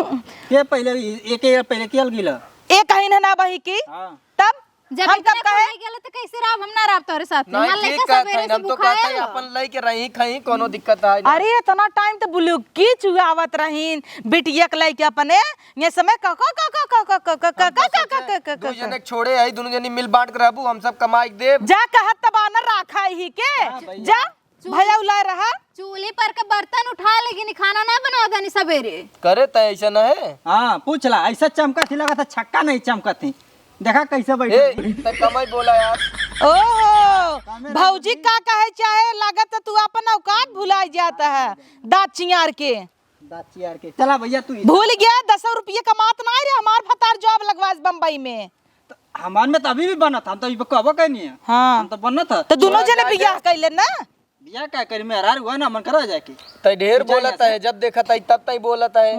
[SPEAKER 1] के पहले एक पहले कियल गिला
[SPEAKER 2] ए कहीं ना बही की
[SPEAKER 1] हां
[SPEAKER 2] तब
[SPEAKER 4] जब
[SPEAKER 2] हम
[SPEAKER 4] इतने
[SPEAKER 2] कब कहे
[SPEAKER 4] खाई गेले तो कैसे राब हम ना राब तोरे साथ में
[SPEAKER 3] नहीं
[SPEAKER 4] मान
[SPEAKER 3] ठीक
[SPEAKER 4] लेके
[SPEAKER 3] कहते
[SPEAKER 4] सवेरे
[SPEAKER 3] हैं
[SPEAKER 4] से
[SPEAKER 3] हम तो कहते हैं
[SPEAKER 4] भूखाए
[SPEAKER 3] अपन लई के रही खई कोनो दिक्कत है
[SPEAKER 2] अरे इतना टाइम तो बुलुकी चुआवत रहीन बिटिया के लई के अपने ये समय का
[SPEAKER 3] दू जने छोड़े है दोनों जनी मिल बांट के रहबू हम सब कमाई के देब
[SPEAKER 2] जा कहत तबाना राखा ही के जा भैया उला रहा
[SPEAKER 4] चूल्हे पर के बर्तन उठा लेकिन खाना ना बना दानी सवेरे
[SPEAKER 3] करे त ऐसा न है
[SPEAKER 1] हां पूछला ऐसा चमका थी लगा था छक्का नहीं चमका थी देखा कैसे बैठे
[SPEAKER 3] ए त कमाई बोला यार।
[SPEAKER 2] ओहो भौजी का कहे चाहे लागत तू अपन औकात भुला जाता है दांत चिंगार के।
[SPEAKER 1] दाची यार के चला भैया तू
[SPEAKER 2] भूल गया 10 रुपये कमात ना रे हमार भतार जॉब लगवास बम्बई में।
[SPEAKER 1] हमार में तो अभी भी बनत हम तो इब कहबो कहनी है
[SPEAKER 2] हाँ
[SPEAKER 1] हम तो बनत है
[SPEAKER 2] तो दोनों जने बियाह कैले ना।
[SPEAKER 1] बिया क्या करी मेरा हुआ ना मन करा जाके
[SPEAKER 3] तय ढेर बोलत है, जब देखत है तब तय बोलत है।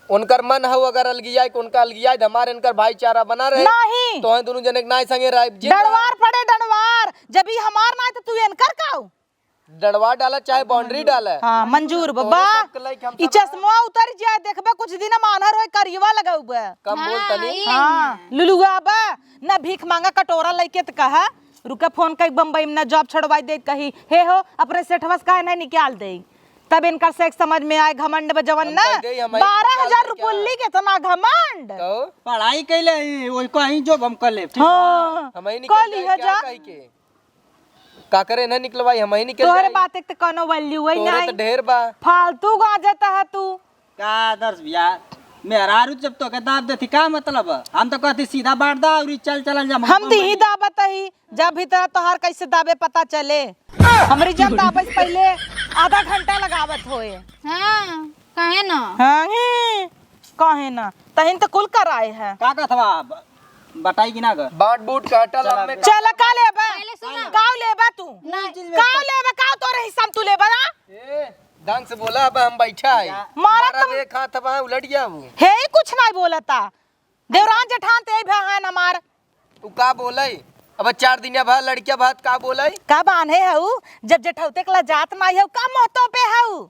[SPEAKER 3] उनकर मन हो अगर अलगिया को उनका अलगिया हमारे इनकर भाईचारा बना रहे
[SPEAKER 2] नहीं
[SPEAKER 3] तो दोनों जने के नाय संगे रह
[SPEAKER 2] डड़वार पड़े डड़वार जब ही हमार ना तो तू इनकर काऊ
[SPEAKER 3] डड़वा डाला चाहे बाउंड्री डाला।
[SPEAKER 2] हाँ मंजूर बाबा ई चश्मा उतर जाए देखबे कुछ दिन मानहर होय करियवा लगाउबे
[SPEAKER 3] कम बोल तनी।
[SPEAKER 2] हाँ लुलुआ बा ना भीख मांगा कटोरा लेके त कहा रुका फोन कई बम्बई में ना जॉब छोड़वाई दे कही हे हो अपने सेठवस का नहीं निकाल दे तब इनका सेक्स समझ में आए घमंड बजवन ना 12,000 रुपये के तना घमंड
[SPEAKER 1] पढ़ाई कैले वही कहीं जो हम कर ले
[SPEAKER 2] हाँ
[SPEAKER 3] हम ही
[SPEAKER 2] कल
[SPEAKER 3] निकल
[SPEAKER 2] है
[SPEAKER 3] जाए क्या
[SPEAKER 2] जा
[SPEAKER 3] कही के का करे ना निकलवाई हम ही निकल
[SPEAKER 2] तोहरे
[SPEAKER 3] जाए।
[SPEAKER 2] बात एक त कोनो वैल्यू है
[SPEAKER 3] तोरे
[SPEAKER 2] नहीं
[SPEAKER 3] तो ढेर बा
[SPEAKER 2] फालतू गा जाता है तू
[SPEAKER 1] का आदर्श भैया मेरा जब तो के दाब देती का मतलब हम तो कहती सीधा बांट दा और चल चल जा
[SPEAKER 2] हम दी ही दाबत ही जब भीतर तोहार कैसे दाबे पता चले हमरी जब दाबे से पहले आधा घंटा लगावत होए।
[SPEAKER 4] हाँ कहे ना
[SPEAKER 2] हाँ कहे ना तहिन तो कुल कर आए हैं
[SPEAKER 1] का कथवा बताई कि ना कर
[SPEAKER 3] बाट बूट काटा लम्बे
[SPEAKER 2] चल का लेबा
[SPEAKER 4] पहले सुना।
[SPEAKER 2] का लेबा तू का लेबा का तोरे हिस्सा में तू लेबा ना
[SPEAKER 3] ए ढंग से बोला अब हम बैठा है
[SPEAKER 2] मारा
[SPEAKER 3] मारा बे खात बा उलट गया वो
[SPEAKER 2] हे ही कुछ नहीं बोलता देवरान जेठान ते भा है हमार
[SPEAKER 3] तू का बोले अब 4 दिन भा लड़किया भात का बोले
[SPEAKER 2] का बांधे हऊ जब जेठौते कला जात नहीं हऊ का मोहतो पे हऊ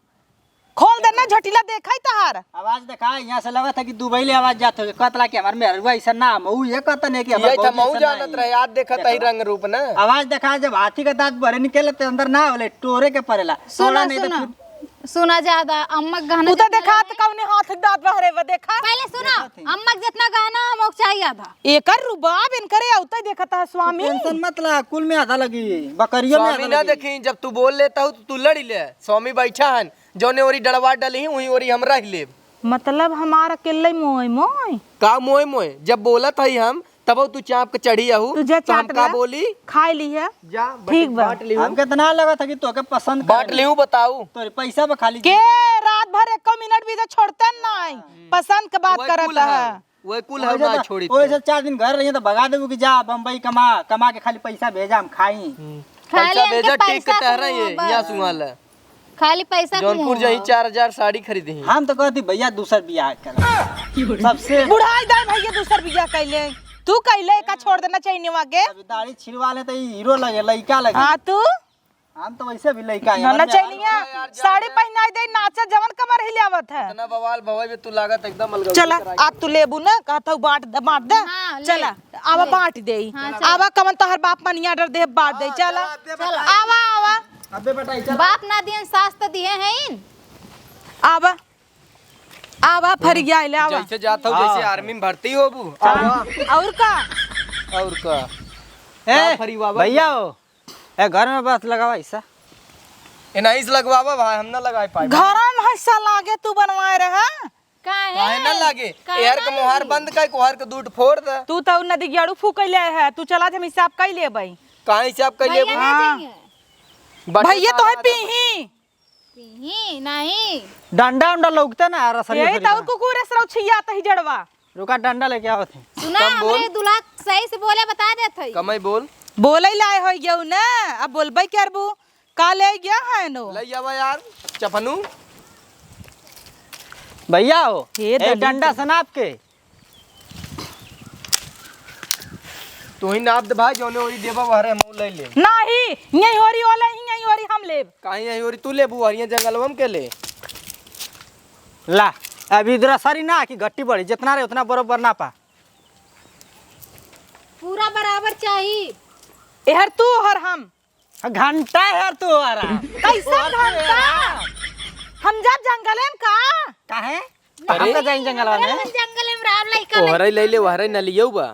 [SPEAKER 2] खोल देना झटिला देखई तहार
[SPEAKER 1] आवाज देखा यहाँ से लगा था कि दुबई ले आवाज जात हो कतला के हमार मेहरुआ ऐसा नाम ऊ ये कहता नहीं कि
[SPEAKER 3] ये
[SPEAKER 1] हमार
[SPEAKER 3] था
[SPEAKER 1] बहुत
[SPEAKER 3] मऊ
[SPEAKER 1] ऐसा
[SPEAKER 3] जानत
[SPEAKER 1] नहीं।
[SPEAKER 3] रहे याद देखत है रंग रूप ना।
[SPEAKER 1] आवाज देखा जब हाथी का दांत भरे निकले तो अंदर ना होले टोरे के परेला
[SPEAKER 4] सुना
[SPEAKER 1] तोड़ा नहीं तो
[SPEAKER 4] सुना
[SPEAKER 1] फिर-
[SPEAKER 4] सुना ज्यादा अम्मा का गहना
[SPEAKER 2] तू तो
[SPEAKER 4] जितना
[SPEAKER 2] देखा
[SPEAKER 4] है-
[SPEAKER 2] त कौने हाथ दांत बहरे व देखा
[SPEAKER 4] पहले सुना अम्मा का जितना गहना हम चाहिए था
[SPEAKER 2] एकर रुबाब इनकरे औते देखता है स्वामी
[SPEAKER 1] टेंशन मत ला कुल में आधा लगी बकरियों में
[SPEAKER 3] स्वामी
[SPEAKER 1] आधा
[SPEAKER 3] ना
[SPEAKER 1] लगी
[SPEAKER 3] देखी जब तू बोल लेता हूँ तो तू लड़ी ले। स्वामी बैठा हन जोने ओरी डलवा डली वही ओरी हम रह ले।
[SPEAKER 2] मतलब हमार अकेले मोय मोय
[SPEAKER 3] का मोय मोय जब बोलत है हम तब तू चाप के चढ़ी आहू
[SPEAKER 2] तुझे
[SPEAKER 3] तो हम
[SPEAKER 2] चाट
[SPEAKER 3] का
[SPEAKER 2] ले।
[SPEAKER 3] बोली
[SPEAKER 2] खाई ली है
[SPEAKER 3] जा
[SPEAKER 2] ठीक बा।
[SPEAKER 3] बांट लिहू
[SPEAKER 1] हमके तो ना लगा था कि तोके पसंद
[SPEAKER 3] बांट लिहू बताऊ
[SPEAKER 1] तो पैसा पे खाली
[SPEAKER 2] के रात भर 1 मिनट भी तो छोड़ता नहीं पसंद के बात करत है
[SPEAKER 3] वही कुल हम ना छोड़ी
[SPEAKER 1] ओए से 4 दिन घर रहिए तो भगा देबू कि जा बम्बई कमा कमा के खाली पैसा भेजा हम खाई
[SPEAKER 4] खाली
[SPEAKER 3] पैसा
[SPEAKER 4] इनके
[SPEAKER 3] भेजा ठीक
[SPEAKER 4] पैसा
[SPEAKER 3] कह रहे
[SPEAKER 4] कमाओ
[SPEAKER 3] ये या
[SPEAKER 4] बस।
[SPEAKER 3] सुनाल
[SPEAKER 4] खाली पैसा
[SPEAKER 3] जौनपुर जही 4000 साड़ी खरीदी
[SPEAKER 1] हम तो कहती भैया दूसर बियाह कर सबसे
[SPEAKER 2] बुढ़ाई दाई भैया दूसर बिया कैले तू कैले का छोड़ देना चाहिए वागे
[SPEAKER 1] अभी दाढ़ी छिड़वा ले तो ई हीरो लगे लइका लगे
[SPEAKER 2] हाँ तू
[SPEAKER 1] हम तो वैसे भी लइका हैं
[SPEAKER 2] ना चाहिए साड़ी पहनाई दे नाचा जवन कमर हिलावत है
[SPEAKER 3] इतना बवाल भवे में तू लागत एकदम अलग
[SPEAKER 2] चला आज तू लेबू ना कहता हूँ बांट दे
[SPEAKER 4] हाँ, ले।
[SPEAKER 2] चला आवा बांट दे आवा कमन तोहर बाप मनिया डर दे बांट दे चला आवा आवा
[SPEAKER 1] अबे बेटा चल
[SPEAKER 4] बाप ना दिए सास तो दिए हैं इन
[SPEAKER 2] आवा आवा फरिया ले आवा
[SPEAKER 3] जैसे जाता हूँ जैसे आर्मी में भर्ती हो बू
[SPEAKER 2] और का
[SPEAKER 3] और का
[SPEAKER 1] ए
[SPEAKER 3] फरी बाबा
[SPEAKER 1] भैया हो ए घर में बस लगावा ऐसा
[SPEAKER 3] नहीं से लगवावा भाई हम ना लगाए पाए
[SPEAKER 2] घर में हिस्सा लागे तू बनवाए रहा
[SPEAKER 3] काहे ना लागे एयर के मोहर बंद कर कोहर के दूध फोड़ दे
[SPEAKER 2] तू तो नदी गेड़ू फूकैले है तू चला हम हिसाब कर ले भाई
[SPEAKER 3] काहे से आप कइले
[SPEAKER 4] भैया नहीं चाहिए
[SPEAKER 2] भैया तो है पीही
[SPEAKER 4] ही नहीं
[SPEAKER 1] डंडा उंडा लौकते ना रसरी
[SPEAKER 2] यही तो कुकुर सरौ छिया तही जड़वा
[SPEAKER 1] रुका डंडा लेके आवत है
[SPEAKER 4] सुना
[SPEAKER 3] कम बोल।
[SPEAKER 4] हमरे दूल्हा सही से बोले बता देते
[SPEAKER 3] कमाई बोल
[SPEAKER 2] बोले लाए हो गयो ना अब बोलबे क्या बू का ले गया है नो
[SPEAKER 3] ले जावा यार चपनू
[SPEAKER 1] भैया हो
[SPEAKER 2] हे
[SPEAKER 1] ए
[SPEAKER 2] दलित।
[SPEAKER 1] डंडा सनाप के
[SPEAKER 3] तू ही नाप दे भाई जोने ओरी देबा वहरे हम ले ले
[SPEAKER 2] नहीं यही होरी ओले यही होरी हम लेब
[SPEAKER 3] काहे यही ओरी तू ले बू हरिया जंगलवा में के ले
[SPEAKER 1] ला अभी इधर सारी ना कि गट्टी बड़ी जितना रहे उतना बराबर ना पा
[SPEAKER 4] पूरा बराबर चाहिए
[SPEAKER 2] एहर तू हर हम
[SPEAKER 1] घंटा है यार तू आ रहा
[SPEAKER 2] कैसा घंटा हम जब जंगले में का
[SPEAKER 1] काहे हम तो जाएं जंगल में
[SPEAKER 4] जंगल में राव लइका
[SPEAKER 3] ओहरे ले ले वहरे न लियो बा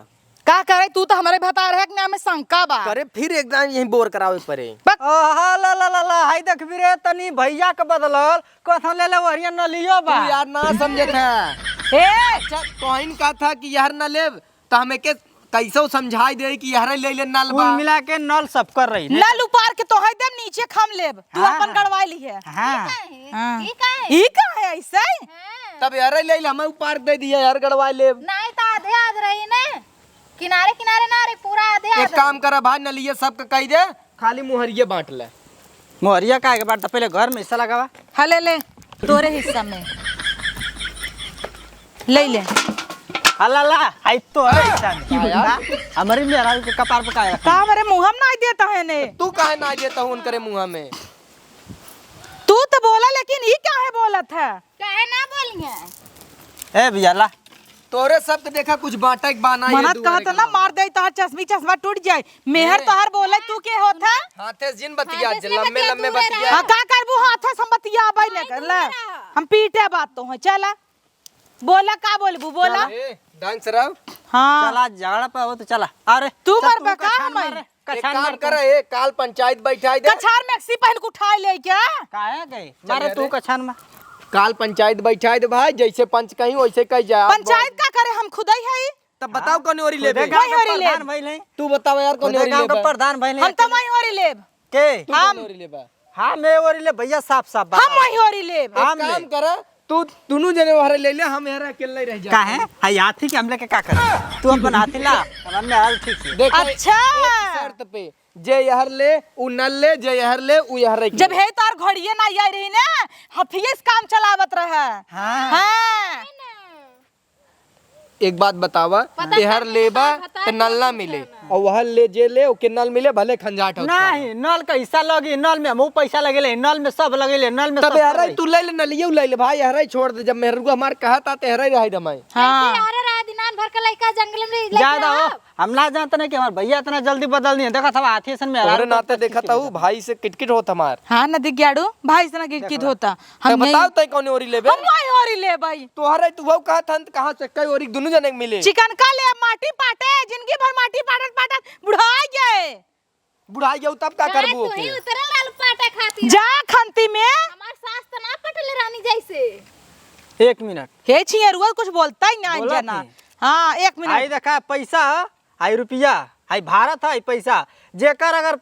[SPEAKER 2] का करे तू तो हमारे बता रहे कि में शंका बा
[SPEAKER 3] करे फिर एकदम यही बोर करावे पड़े
[SPEAKER 1] ओहा ला ला ला ला हाय देख भी रे तनी भैया के बदलल कथन ले ले वरिया न लियो बा
[SPEAKER 3] तू यार ना समझे था
[SPEAKER 2] ए
[SPEAKER 3] अच्छा तोहिन का था कि यार न लेब तो हमें के कैसे समझाई दे कि यहरे ले ले नल
[SPEAKER 1] कुल
[SPEAKER 3] बा
[SPEAKER 1] मिला के नल सब कर रही ने।
[SPEAKER 2] नल उपार के तो है दम नीचे खम लेब तू
[SPEAKER 1] हाँ।
[SPEAKER 2] अपन गड़वा ली है
[SPEAKER 1] हाँ
[SPEAKER 2] हाँ।
[SPEAKER 4] ई का है
[SPEAKER 2] ई का है ऐसे
[SPEAKER 3] तब यहरे ले ले हमें ऊपर दे दिया यार गड़वा ले
[SPEAKER 4] नहीं तो आधे आध रही ने किनारे किनारे ना रे पूरा आधे
[SPEAKER 3] एक काम कर भाई नलिए सबके कह दे खाली मुहरिये बांट ले
[SPEAKER 1] मोहरिया का के बात पहले घर में हिस्सा लगावा।
[SPEAKER 2] हले ले तोरे हिस्सा में ले ले
[SPEAKER 1] हला ला आई तो है हिस्सा में हमारी मेरा के कपार पे काया
[SPEAKER 2] का हमारे मुंह में नहीं देता है ने
[SPEAKER 3] तू काहे ना देता हूं उनकरे मुंह में
[SPEAKER 2] तू तो बोला लेकिन ई क्या है बोला था
[SPEAKER 4] काहे ना बोलिए
[SPEAKER 1] ए भैया ला
[SPEAKER 3] तोरे सब के देखा कुछ बांटा एक बाना ये
[SPEAKER 2] मनत कहत ना मार दे तोहर चश्मा टूट जाए मेहर तोहर बोले तू के होता
[SPEAKER 3] हाथे जिन बतिया लम्बे लम्बे बतिया
[SPEAKER 2] हां का करबू हाथ संबतिया आबै ने कर ले हम पीटे बात तो है चला बोला का बोलबू बोला
[SPEAKER 3] ढंग से रहो
[SPEAKER 2] हां
[SPEAKER 1] चला झगड़ा पे हो तो चला अरे
[SPEAKER 2] तू
[SPEAKER 1] चल,
[SPEAKER 2] मर बका
[SPEAKER 1] कछान
[SPEAKER 2] हम
[SPEAKER 1] मार,
[SPEAKER 3] एक
[SPEAKER 1] कछान
[SPEAKER 3] काम
[SPEAKER 1] मार
[SPEAKER 3] कर ए काल पंचायत बैठाई दे
[SPEAKER 2] कछार मैक्सी पहन के उठा ले क्या
[SPEAKER 1] काहे गए मारे तू कछान में
[SPEAKER 3] काल पंचायत बैठाई दे भाई जैसे पंच कहीं वैसे कह जा
[SPEAKER 2] पंचायत का करे हम खुद ही है
[SPEAKER 3] तब बताओ कौन ओरी लेबे
[SPEAKER 1] खुदे गांव
[SPEAKER 2] वही
[SPEAKER 1] के
[SPEAKER 2] हो रही ले।
[SPEAKER 1] प्रधान भइल है
[SPEAKER 3] तू बताओ यार कौन
[SPEAKER 1] खुदे
[SPEAKER 3] ओरी
[SPEAKER 1] गांव
[SPEAKER 3] लेबे
[SPEAKER 1] के प्रधान भइल
[SPEAKER 2] हम
[SPEAKER 1] है
[SPEAKER 2] तो वही होरी लेब
[SPEAKER 1] के
[SPEAKER 3] तू कौन ओरी लेबे
[SPEAKER 1] हां मैं ओरी ले भैया साफ साफ बात
[SPEAKER 2] हम वही होरी लेब
[SPEAKER 1] हम
[SPEAKER 3] एक
[SPEAKER 1] ले।
[SPEAKER 3] काम कर तू दोनों जने वहां ले ले हम यहाँ अकेले रह जा
[SPEAKER 1] काहे हाय हाथी के हमले के का कर तू अपन हाथी ला हमरा में हाल ठीक है
[SPEAKER 3] देखो
[SPEAKER 2] अच्छा।
[SPEAKER 3] एक शर्त पे जे यहर ले उ नल ले जे यहर ले उ यहर रख
[SPEAKER 2] जब है तार घड़िए ना आई रही ना हथिये से काम चलावत रहे
[SPEAKER 1] हां
[SPEAKER 2] हां
[SPEAKER 3] एक बात बतावा यहर लेबा तो नल ना मिले और वह ले जे ले ओके नल मिले भले खंजाट हो
[SPEAKER 1] नहीं नल का हिस्सा लगी नल में हम पैसा लगेले नल में सब लगेले नल में
[SPEAKER 3] तब
[SPEAKER 1] सब
[SPEAKER 3] यार
[SPEAKER 1] करबै।
[SPEAKER 3] तू ले ले नलियो ले ले भाई यार छोड़ दे जब मेहरू हमार कहा था तेहरा ही रही दमाई
[SPEAKER 2] हां
[SPEAKER 4] अरे रा दिनान भर का लड़का जंगल में लेके
[SPEAKER 1] ज्यादा हो हम ना जानते नहीं कि हमारे भैया इतना जल्दी बदल नहीं है देखा था हाथी सन में
[SPEAKER 3] तोरे नाते देखा था हूँ भाई से किटकिट होता हमार
[SPEAKER 2] हां नदी ग्याड़ू भाई से ना गिटकिट होता
[SPEAKER 3] तो
[SPEAKER 2] हम
[SPEAKER 3] बताओ तय कौन ओरी लेबे
[SPEAKER 2] हम वही होरी ले भाई
[SPEAKER 3] तोहरे तू वो कहा था कहां से कई ओरी दोनों जने के मिले
[SPEAKER 2] चिकन का ले माटी पाटे जिंदगी भर माटी पाटत पाटत बुढ़ा गए
[SPEAKER 3] बुढ़ाई जाऊ तब का करबू
[SPEAKER 4] तू ही
[SPEAKER 3] ओके
[SPEAKER 4] उतरल लाल पाटा खाती
[SPEAKER 2] जा खंती में
[SPEAKER 4] हमार सास तो ना पटले रानी जैसे
[SPEAKER 1] एक मिनट
[SPEAKER 2] हे छियरुआ कुछ बोलता ही ना
[SPEAKER 1] बोलत
[SPEAKER 2] जना
[SPEAKER 1] नहीं।
[SPEAKER 2] हां एक
[SPEAKER 1] आई
[SPEAKER 2] मिनट
[SPEAKER 1] देखा पैसा आई रुपया आई भारत है पैसा जेकर अगर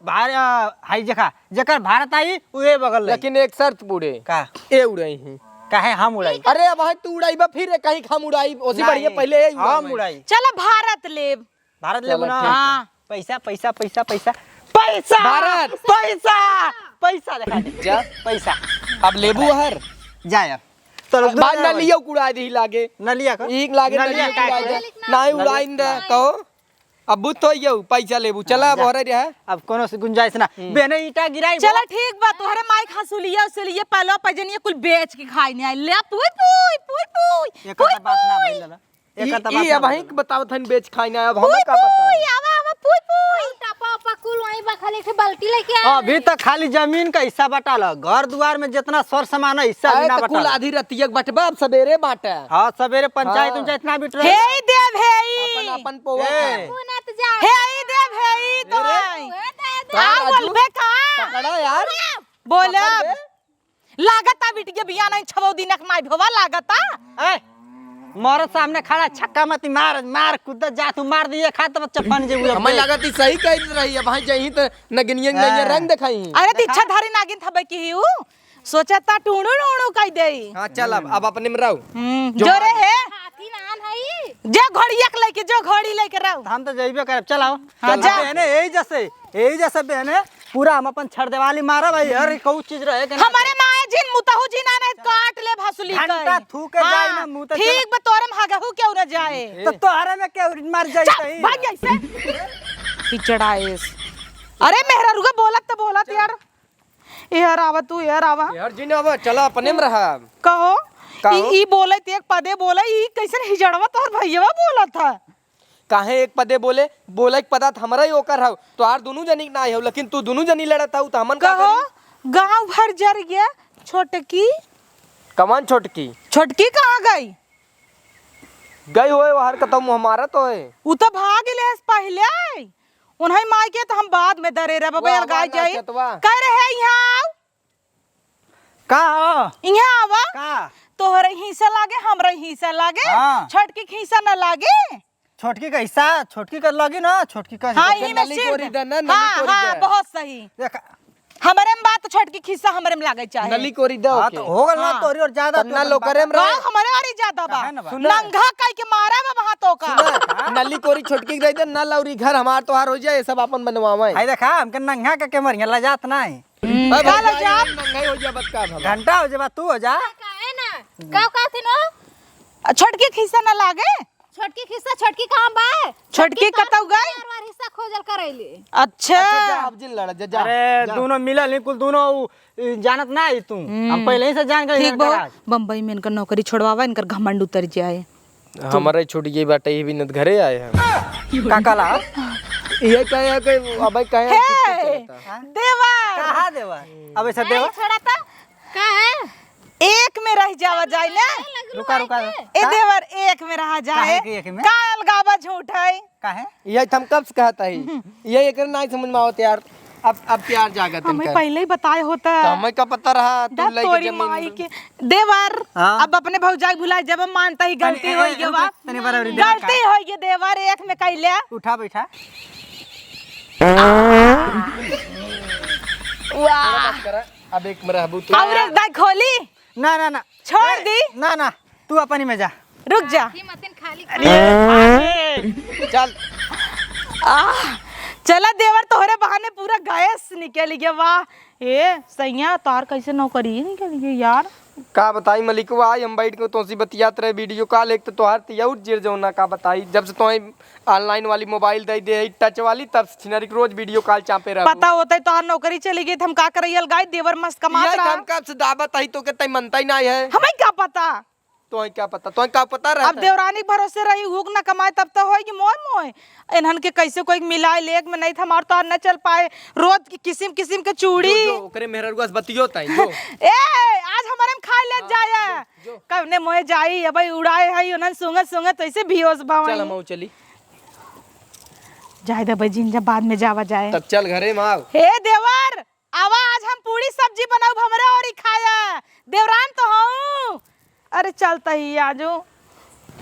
[SPEAKER 1] आई देखा जेकर भारत आई उहे बगल रही।
[SPEAKER 3] लेकिन एक शर्त पूरे
[SPEAKER 1] का
[SPEAKER 3] ए उड़ाई हैं
[SPEAKER 1] काहे हम उड़ाई
[SPEAKER 3] अरे अब भाई तू उड़ाई बा फिर कहीं हम उड़ाई ओसी
[SPEAKER 1] नहीं,
[SPEAKER 3] बढ़िया पहले ए
[SPEAKER 1] हम उड़ाई
[SPEAKER 2] चलो भारत ले
[SPEAKER 1] भारत ले
[SPEAKER 3] चलो,
[SPEAKER 1] ना
[SPEAKER 3] ठीक है।
[SPEAKER 2] हां
[SPEAKER 1] पैसा पैसा पैसा पैसा पैसा
[SPEAKER 3] भारत।
[SPEAKER 1] पैसा पैसा देखा दे
[SPEAKER 3] जा
[SPEAKER 1] पैसा
[SPEAKER 3] अब लेबू हर
[SPEAKER 1] जाए अब तो
[SPEAKER 3] बाद ना लियो कुड़ा दी लागे
[SPEAKER 1] नलिया का
[SPEAKER 3] एक लागे
[SPEAKER 1] नलिया
[SPEAKER 3] नलिया
[SPEAKER 1] का
[SPEAKER 3] कुड़ा दे नहीं उड़ाई दे कहो अब बुत हो यो पैसा लेबू चला अब हो रहा है
[SPEAKER 1] अब कोनो से गुंजाइश ना बेने ईटा गिराई
[SPEAKER 2] चलो ठीक बा तोहरे माई खसुलिया उसलिए पहलो पजनिए कुल बेच के खाई नहीं आई ले पुई पुई पुई पुई
[SPEAKER 1] एक बात ना भइल ला एक बात
[SPEAKER 3] ई अब वहीं बताओ थन बेच खाई ना अब हमें का पता
[SPEAKER 2] पुई आवा आवा पुई पुई
[SPEAKER 4] टापा पकुल वहीं बखले के बाल्टी लेके आ
[SPEAKER 1] अभी तक खाली जमीन का हिस्सा बटाल घर द्वार में जितना सर सामान है हिस्सा भी ना
[SPEAKER 3] कुल
[SPEAKER 1] बटाल
[SPEAKER 3] आधी रतियक बटबा अब सवेरे बाटे
[SPEAKER 1] हाँ सवेरे पंचायत
[SPEAKER 3] हाँ।
[SPEAKER 1] उंचायत ना बिट
[SPEAKER 2] हे
[SPEAKER 1] रहे
[SPEAKER 2] देव हे
[SPEAKER 3] अपन अपन पोवा
[SPEAKER 1] ए।
[SPEAKER 4] पुनत जा
[SPEAKER 2] हे देव हे तो आ बोलबे का
[SPEAKER 3] पकड़ा यार
[SPEAKER 2] बोलब लागता बिटिया बिया नहीं छबो दिनक माई भवा लागता
[SPEAKER 1] ए मोर सामने खड़ा छक्का मती मार मार कूद जा तू मार दिए खा तब चप्पन जे हुए
[SPEAKER 3] हमें लगा थी सही कह रही है भाई जहीं तो नगनियन नगनियन रंग दिखाई
[SPEAKER 2] अरे दीक्षा धारी नागिन थबे की हिउ सोचता टूणू टूणू कह देई
[SPEAKER 3] हां चल अब अपने में रहो
[SPEAKER 2] जोरे है
[SPEAKER 4] हाथी नान हई
[SPEAKER 2] जे घड़िया के लेके जो घड़ी लेके रहो
[SPEAKER 1] हम तो जइबे करब चलाओ
[SPEAKER 2] हाँ,
[SPEAKER 1] चल
[SPEAKER 2] जा।
[SPEAKER 1] बहने यही जैसे बहने पूरा हम अपन छड़ देवाली मारा भाई हर कोई चीज रहे के ना
[SPEAKER 2] हमारे माए जिन मुतहु जिना ने काट ले भसुली
[SPEAKER 1] घंटा थूके जाए ना मुंह तक
[SPEAKER 2] ठीक बा तोरम हागहु क्यों न जाए
[SPEAKER 1] तो तोहरे में के मार जाई तई
[SPEAKER 2] भाग ऐसे पिचड़ाएस अरे मेहरा रुगा बोलत यार यार आवा तू यार आवा
[SPEAKER 3] यार जी ना चला अपने में रहा
[SPEAKER 2] कहो
[SPEAKER 3] कहो।
[SPEAKER 2] ई बोलत एक पदे बोला ई कैसे हिजड़वा तोहर भैया बोला था
[SPEAKER 3] काहे एक पदे बोले बोले एक पदा हमरा ही ओकर हव तो आर दोनों जनी ना हो लेकिन तू दोनों जनी लड़त हव तो हमन का
[SPEAKER 2] कहो
[SPEAKER 3] करी
[SPEAKER 2] गांव भर जर गया छोटकी
[SPEAKER 3] कमान छोटकी
[SPEAKER 2] छोटकी कहाँ गई
[SPEAKER 3] गई होए बाहर का तो हमारा तो है
[SPEAKER 2] उ तो भाग ले पहले उन्हें माई के तो हम बाद में डरे रे बाबा
[SPEAKER 3] वाह,
[SPEAKER 2] गाय
[SPEAKER 3] वाह,
[SPEAKER 2] जाई
[SPEAKER 3] नाचतवा।
[SPEAKER 2] कह रहे यहाँ आओ
[SPEAKER 1] का हो
[SPEAKER 2] यहाँ आवा
[SPEAKER 1] का
[SPEAKER 2] तोहरे हिस्सा लागे हमरे हिस्सा लागे
[SPEAKER 1] हाँ।
[SPEAKER 2] छोटकी हिस्सा न लागे
[SPEAKER 1] छोटकी का हिस्सा छोटकी कर लगी ना छोटकी का
[SPEAKER 2] हाँ
[SPEAKER 1] हिस्सा।
[SPEAKER 2] यही में
[SPEAKER 3] नली
[SPEAKER 2] सिर
[SPEAKER 3] कोरी
[SPEAKER 2] दे।
[SPEAKER 3] दा ना, नली
[SPEAKER 2] हाँ
[SPEAKER 3] कोरी
[SPEAKER 2] हाँ
[SPEAKER 3] दा।
[SPEAKER 2] बहुत सही।
[SPEAKER 1] देख
[SPEAKER 2] हमारे में बात छोटकी खिस्सा हमारे में लागे चाहे
[SPEAKER 3] नली कोरी दे
[SPEAKER 1] हाँ
[SPEAKER 3] ओके
[SPEAKER 1] तो हो गल ना
[SPEAKER 2] हाँ।
[SPEAKER 1] तोरी और ज्यादा
[SPEAKER 3] तन्ना लोकरे में
[SPEAKER 2] का
[SPEAKER 3] रहे
[SPEAKER 2] हमारे और ही ज्यादा बा
[SPEAKER 1] काहे ना बा?
[SPEAKER 2] नंगा काई के मारा बा वहां तो का
[SPEAKER 3] नली कोरी छोटकी दे दे ना लौरी घर हमार तोहार हो जाए ये सब अपन बनवावे
[SPEAKER 1] हाय देखा हमके नंगा के मरिया ला जात नहीं
[SPEAKER 2] का लग जा
[SPEAKER 3] नंगाई हो जा बत का भला
[SPEAKER 1] घंटा हो जाबा तू हो जा
[SPEAKER 4] काहे ना का कहती नो
[SPEAKER 2] छोटकी खिस्सा ना लागे
[SPEAKER 4] छोटकी खिस्सा छोटकी कहां बा
[SPEAKER 2] छोटकी कतौ गई
[SPEAKER 4] बार हिस्सा खोजल करैली।
[SPEAKER 2] अच्छा
[SPEAKER 3] जा अब जिन लड़ा जा
[SPEAKER 1] अरे दोनों मिलल नहीं कुल दोनों जानत ना है तू हम पहले ही से जान गए
[SPEAKER 2] ठीक बा बम्बई में इनकर नौकरी छोड़वावा इनकर घमंड उतर जाए।
[SPEAKER 3] हमारे छूट गई बाटे ये भी न घरे आए हैं
[SPEAKER 1] का कला
[SPEAKER 3] ये कहे कि अब कहे
[SPEAKER 2] हे देवा
[SPEAKER 1] कहा देवा अब ऐसा देवा
[SPEAKER 4] छोड़ा था का है
[SPEAKER 2] एक में रह जावा जाए ना
[SPEAKER 1] रुका रुका
[SPEAKER 2] ए देवर एक में रहा जाए
[SPEAKER 1] काहे के एक में?
[SPEAKER 2] का अलगावा झूठ है
[SPEAKER 1] का है
[SPEAKER 3] ये हम कब से कहता है ये एक नहीं समझ में आवत यार अब प्यार जागत
[SPEAKER 2] हमें
[SPEAKER 3] इनका
[SPEAKER 2] पहले ही बताए होता
[SPEAKER 3] तो हमें का पता रहा
[SPEAKER 2] दा
[SPEAKER 3] तुम लेके
[SPEAKER 2] तोरी माई
[SPEAKER 3] जमीन
[SPEAKER 2] के देवर
[SPEAKER 1] हाँ।
[SPEAKER 2] अब अपने भौजाई भुला जब हम मानता ही गलती होई गे बा
[SPEAKER 1] तनी बराबरी देवा
[SPEAKER 2] गलती होई गे देवर एक में कैले
[SPEAKER 1] उठा बैठा
[SPEAKER 2] वाह
[SPEAKER 3] करा अब एक में रहबू तू
[SPEAKER 2] और एक दाई खोली
[SPEAKER 1] ना ना ना
[SPEAKER 2] छोड़ दी
[SPEAKER 1] ना ना तू अपनी में जा
[SPEAKER 2] रुक जा
[SPEAKER 4] की मतिन खाली
[SPEAKER 3] चल
[SPEAKER 2] चला देवर तोहरे बहाने पूरा गैस निकल गया वाह ए सैया तार कैसे नौकरी निकल गई यार
[SPEAKER 3] का बताई मलिकवा आई हम बैठ के तोसी बतियात रहे वीडियो कॉल एक तो तोहार तियौर जिर जौना का बताई जब से तो ऑनलाइन वाली मोबाइल दे दे टच वाली तब से छिनरी के रोज वीडियो कॉल चापे रहा
[SPEAKER 2] पता होता है तोहार नौकरी चली गई तो हम का करैयल गाय देवर मस्त कमात रहा
[SPEAKER 3] हम कब से दावत आई तो कहते मनता ही नहीं है
[SPEAKER 2] हमें क्या पता
[SPEAKER 3] तो क्या पता रहा
[SPEAKER 2] अब देवरानी के भरोसे रही हुक ना कमाए तब तो होगी मोय मोय इन्हन के कैसे कोई मिलाए लेग में नहीं था हमार तो न चल पाए रोज की किस्म किस्म के चूड़ी
[SPEAKER 3] जो ओकरे मेहरगुआ से बतियो ताई जो
[SPEAKER 2] ए आज हमारे में खा ले जाया कबने मोए जाई अब उड़ाए है उन्हन सुंगत सुंगत ऐसे भियोस
[SPEAKER 3] चल
[SPEAKER 2] भाई
[SPEAKER 3] हम चली
[SPEAKER 2] जाए दे भाई जिन जब बाद में जावा जाए
[SPEAKER 3] तब चल घरे में आओ
[SPEAKER 2] हे देवर आवा आज हम पूरी सब्जी बनाऊ हमरे और ही खाया देवरान तो हूँ अरे चलता ही आजो